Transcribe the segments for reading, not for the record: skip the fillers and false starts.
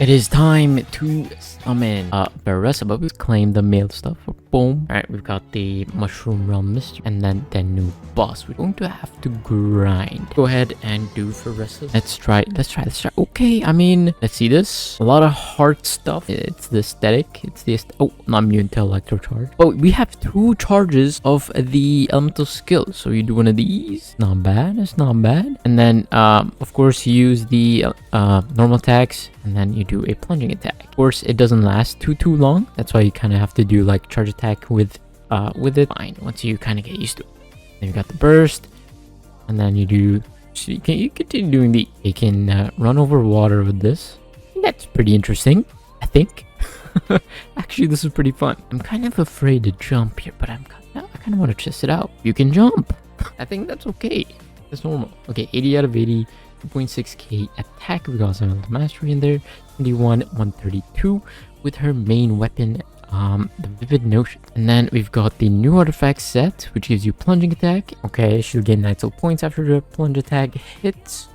It is time to summon Varesa, but we claim the male stuff. Boom. Alright, we've got the Mushroom Realm Mystery and then the new boss. We're going to have to grind. Go ahead and do Varesa. Let's try. Okay, I mean, let's see this. A lot of hard stuff. It's the aesthetic. Oh, not immune to electro charge. Oh, we have 2 charges of the elemental skill. So you do one of these. Not bad. It's not bad. And then, of course, you use the normal attacks. And then you do a plunging attack. Of course, it doesn't last too long. That's why you kind of have to do like charge attack with it. Fine, once you kind of get used to it. Then you got the burst, and then you continue doing you can run over water with this. That's pretty interesting, I think. Actually, this is pretty fun. I'm kind of afraid to jump here, but I kind of want to test it out. You can jump. I think that's okay. That's normal. Okay, 80 out of 80. 2.6k attack. We got some mastery in there. 21, 132 with her main weapon, the Vivid Notion. And then we've got the new artifact set, which gives you plunging attack. Okay, she'll gain 9 soul points after the plunge attack hits.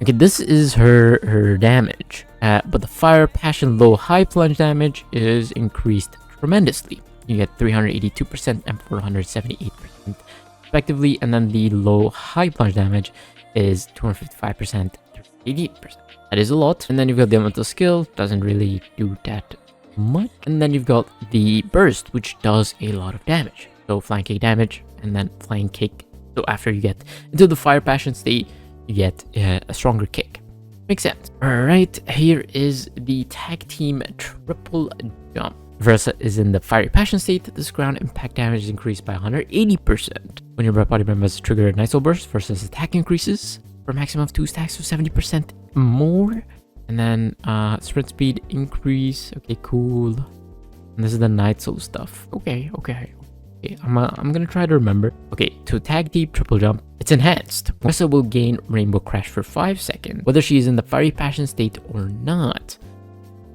Okay, this is her damage. But the fire, passion, low, high plunge damage is increased tremendously. You get 382% and 478% respectively. And then the low, high plunge damage is 255% to 88%. That is a lot. And then you've got the elemental skill, doesn't really do that much. And then you've got the burst, which does a lot of damage. So flying kick damage, and then flying kick. So after you get into the fire passion state, you get a stronger kick. Makes sense. Alright, here is the tag team triple jump. Varesa is in the fiery passion state. This ground impact damage is increased by 180%. When your body members trigger a night soul burst, Varesa's attack increases for a maximum of 2 stacks, so 70% more. And then sprint speed increase. Okay, cool. And this is the night soul stuff. Okay. I'm gonna try to remember. Okay, to tag team triple jump, it's enhanced. Varesa will gain Rainbow Crash for 5 seconds, whether she is in the fiery passion state or not.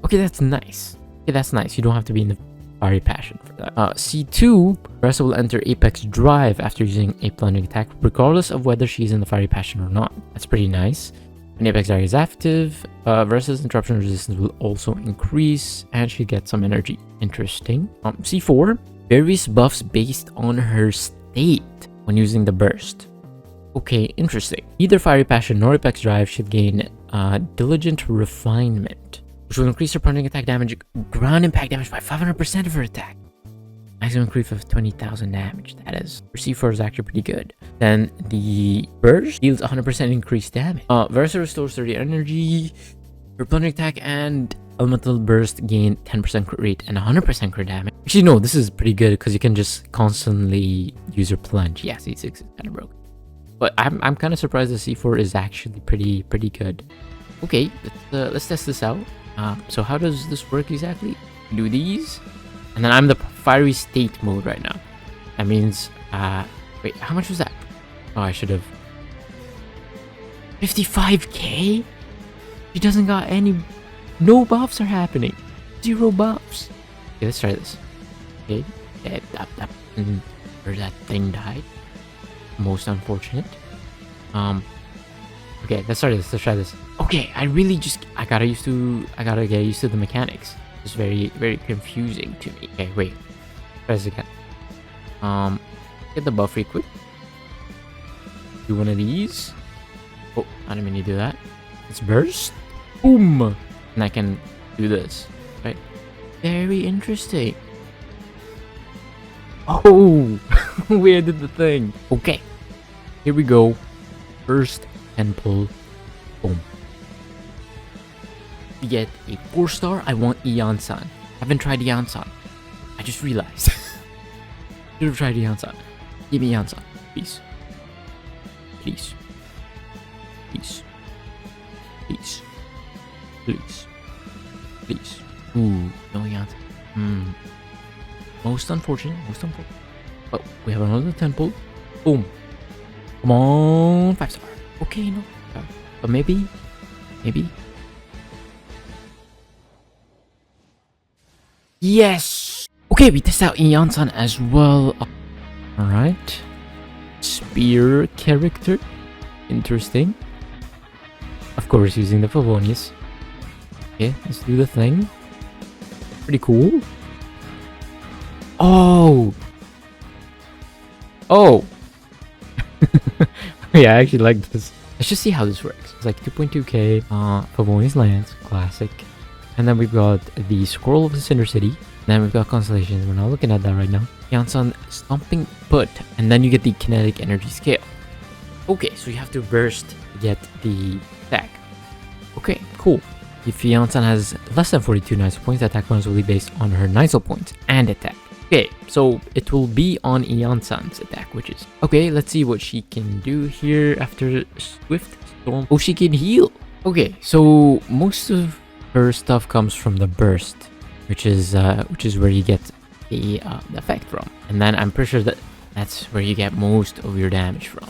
Okay, that's nice. Okay, that's nice. You don't have to be in the fiery passion for that. C2, Varesa will enter Apex Drive after using a plunging attack, regardless of whether she's in the fiery passion or not. That's pretty nice. When Apex Drive is active, Varesa's interruption resistance will also increase, and she gets some energy. Interesting. C4, various buffs based on her state when using the burst. Okay, interesting. Neither fiery passion nor Apex Drive should gain diligent refinement, which will increase her plunging attack damage, ground impact damage by 500% of her attack. Maximum increase of 20,000 damage. That is, for C4 is actually pretty good. Then the burst deals 100% increased damage. Varesa restores 30 energy. Her plunging attack and elemental burst gain 10% crit rate and 100% crit damage. Actually, no, this is pretty good because you can just constantly use your plunge. Yeah, C6 is kind of broken, but I'm kind of surprised the C4 is actually pretty good. Okay, let's test this out. So how does this work exactly? Do these, and then I'm the fiery state mode right now. That means, wait, how much was that? Oh, I should have. 55k? She doesn't got any, no buffs are happening. 0 buffs. Okay, let's try this. Okay, where that thing died. Most unfortunate. Okay, let's try this. Okay, I gotta get used to the mechanics. It's very confusing to me. Okay, wait. Try this again. Get the buff real quick. Do one of these. Oh, I didn't mean to do that. Let's burst. Boom! And I can do this. Right? Very interesting. Oh! We did the thing. Okay. Here we go. First temple. Boom. We get a 4-star. I want Iansan. Haven't tried Iansan. I just realized. Should have tried Iansan. Give me Iansan, please. Please. Ooh, no Iansan. Most unfortunate. But we have another temple. Boom. Come on, 5-star. Okay, no. But maybe. Yes! Okay, we test out Iansan as well. Alright. Spear character. Interesting. Of course, using the Favonius. Okay, let's do the thing. Pretty cool. Oh! Oh! Yeah, I actually like this. Let's just see how this works. It's like 2.2k, Favoni's Lands, classic. And then we've got the Scroll of the Cinder City. Then we've got Constellations. We're not looking at that right now. Iansan Stomping Foot. And then you get the Kinetic Energy Scale. Okay, so you have to burst to get the attack. Okay, cool. If Iansan has less than 42 Nice points, the attack bonus will be based on her Nice points and attack. Okay, so it will be on Iansan's attack, which is... Okay, let's see what she can do here after Swift Storm. Oh, she can heal! Okay, so most of her stuff comes from the burst, which is where you get the effect from. And then I'm pretty sure that that's where you get most of your damage from.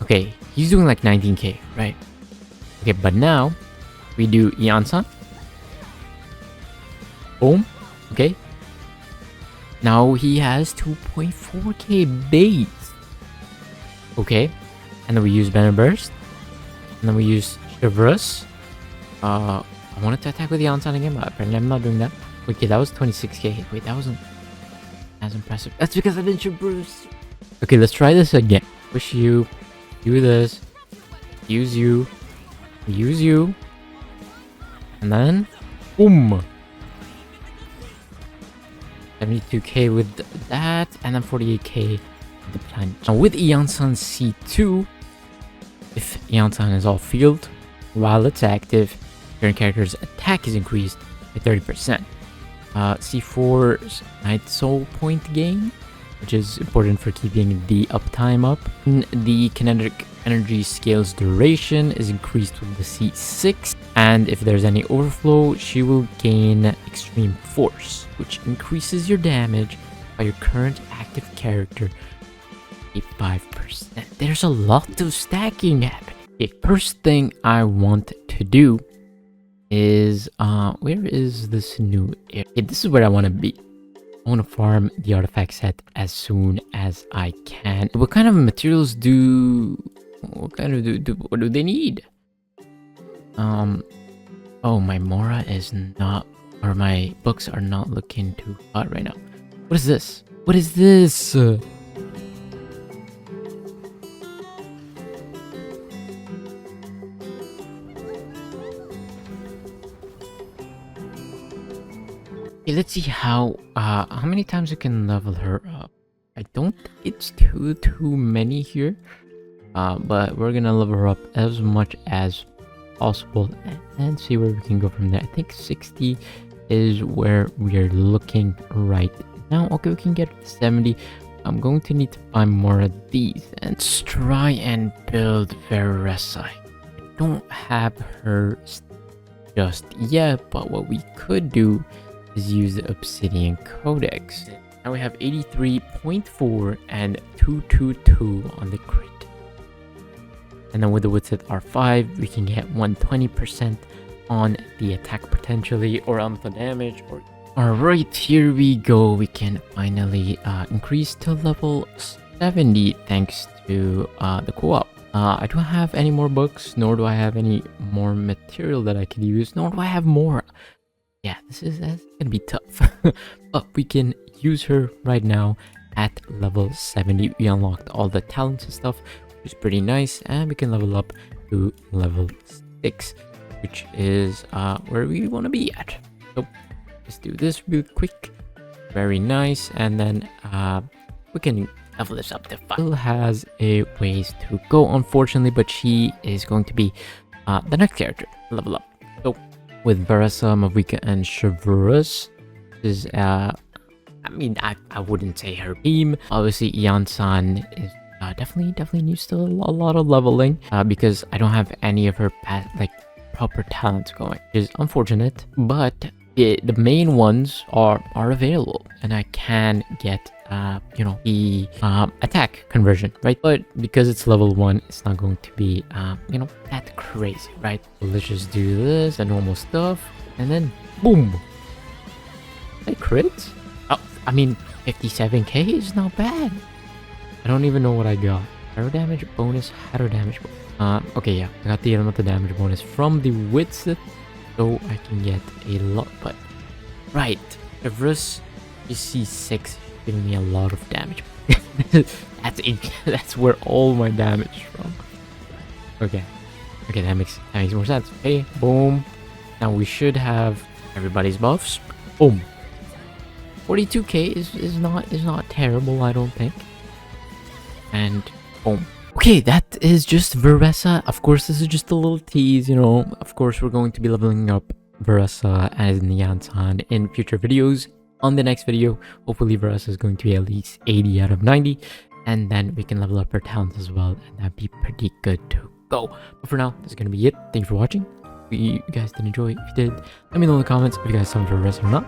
Okay, he's doing like 19k, right? Okay, but now we do Iansan. Boom. Okay. Now he has 2.4k base. Okay. And then we use Banner Burst. And then we use Chivalrous. I wanted to attack with Iansan again, but apparently I'm not doing that. Okay, that was 26k. Wait, that wasn't as impressive. That's because I didn't Chivalrous. Okay, let's try this again. Push you. Do this. Use you. Use you. And then... Boom! 72k with that, and then 48k with the plan. Now with Iansan C2, if Iansan is off field, while it's active, your character's attack is increased by 30%. C4's Night Soul point gain, which is important for keeping the uptime up. And the kinetic energy scale's duration is increased with the C6, and if there's any overflow, she will gain extreme force, which increases your damage by your current active character by 5%. There's a lot of stacking happening. The first thing I want to do is where is this new area? Okay, this is where I want to be. I want to farm the artifact set as soon as I can. What kind of materials do... What do they need? Oh, my Mora is not... Or my books are not looking too hot right now. What is this? What is this? Okay, let's see how many times you can level her up. I don't think it's too many here. But we're gonna level her up as much as possible and see where we can go from there. I think 60 is where we are looking right now. Okay, we can get 70. I'm going to need to find more of these and let's try and build Varesa. I don't have her just yet, but what we could do is use the Obsidian Codex. Now we have 83.4 and 222 on the crit. And then with the Wits at R5, we can get 120% on the attack potentially, or on the damage. Or alright, here we go. We can finally increase to level 70 thanks to the co-op. I don't have any more books, nor do I have any more material that I could use, nor do I have more. Yeah, that's gonna be tough. But we can use her right now at level 70. We unlocked all the talents and stuff, which is pretty nice, and we can level up to level 6, which is where we want to be at. So let's do this real quick. Very nice. And then we can level this up to 5. Still has a ways to go, unfortunately, but she is going to be the next character to level up. So with Varesa, Mavika, and Chivalrous is I mean, I wouldn't say her team. Obviously, Iansan is definitely needs still a lot of leveling because I don't have any of her proper talents going, which is unfortunate. But the main ones are available, and I can get the attack conversion, right? But because it's level 1, it's not going to be that crazy, right? So let's just do this, the normal stuff, and then boom. Hey, crits? Oh, I mean 57k is not bad. I don't even know what I got. Hero damage bonus, hero damage bonus. Okay, yeah, I got the elemental damage bonus from the Wits so I can get a lot. But right, Everest GC6 giving me a lot of damage. That's where all my damage from. Okay, that makes more sense. Okay, boom. Now we should have everybody's buffs. Boom. 42k is not terrible, I don't think. And boom. Okay, that is just Varesa. Of course, this is just a little tease, you know. Of course, we're going to be leveling up Varesa as Iansan in future videos. On the next video, hopefully Varesa is going to be at least 80 out of 90. And then we can level up our talents as well. And that'd be pretty good to go. But for now, that's going to be it. Thank you for watching. If you guys did enjoy. If you did, let me know in the comments if you guys saw Varesa or not.